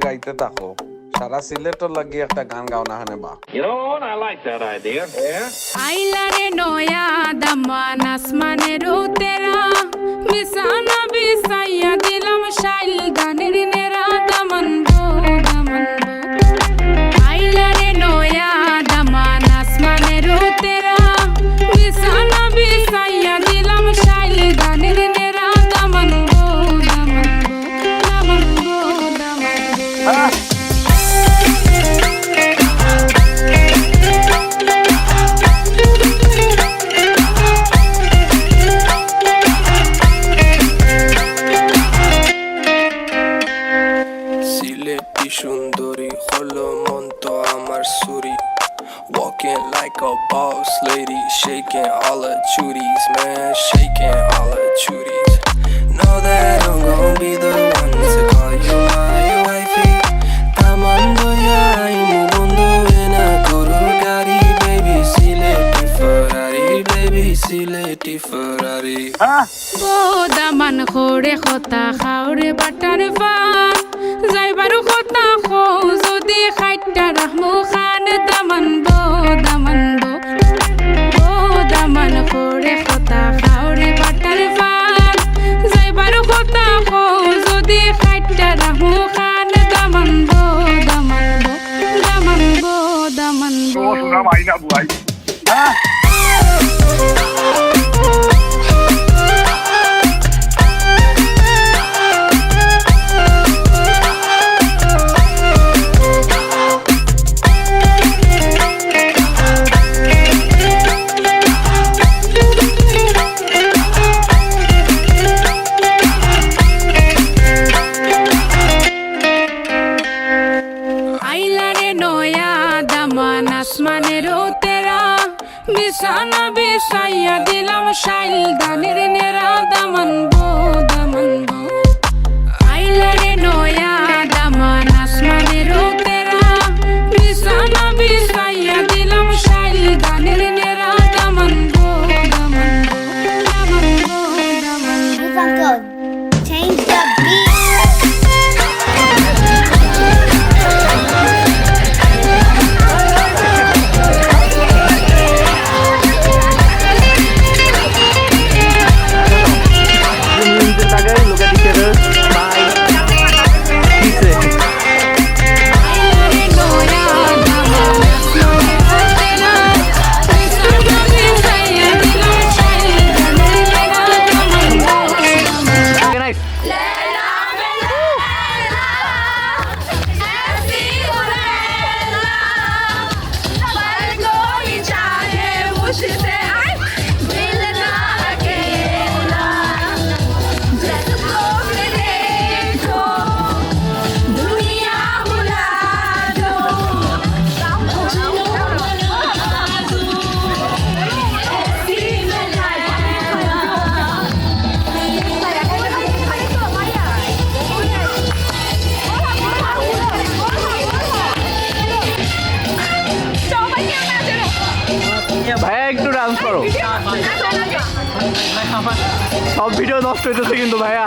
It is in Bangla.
গাইতে থাকো সারা সিলেটর লাগি একটা গান গাও না হানে বা You know what? I like that idea. Yeah. আইলারে নয়া দামান আসমানের উতেরা বিছানা বিছাইয়া দিলাম শাইল গানের নেরা দামান গো দামান গো আইলারে নয়া দামান আসমানের উতেরা বিছানা বিছাইয়া দিলাম শাইল গানের নেরা দামান গো দামান গো দামান গো দামান গো সিলেটি সুন্দরী হলো মন তো আমার সুরি Walking like a boss lady, shaking all her chuties, man, shaking all her chuties. Know that I'm gon' be the one to call you my wifey. Tamando ya imu bondo ena koro gari, baby Sileti Ferrari, baby Sileti Ferrari. O Daman খোরে খতা খাওরে butter fun যাইবারু খতা খো যদি খাইটা রাখমু খান দামান বো দামান বো ও দামান খোরে খতা খাওরে বাটার ফান যাইবারু খতা খো যদি খাইটা রাখমু খান দামান বো দামান বো দামান বো দামান বো আইলারে নয়া দামান আসমানের তেরা বিছানা বিছাইয়া দিলাম শাইল গানের নেরা দামান গো দামান গো আইলারে নয়া দামান আসমানের তেরা বিছানা বিছাইয়া দিলাম শাইল গানের নেরা দামান গো দামান গো দামান গো দামান গো Funko, change the beat. আইলারে নয়া দামান আসমানের তেরা বিছানা বিছাইয়া দিলাম শাইল গানের নেরা দামান গো দামান গো ভাইয়া একটু ডান্স করো সব ভিডিও নষ্ট হইতেছে কিন্তু ভাইয়া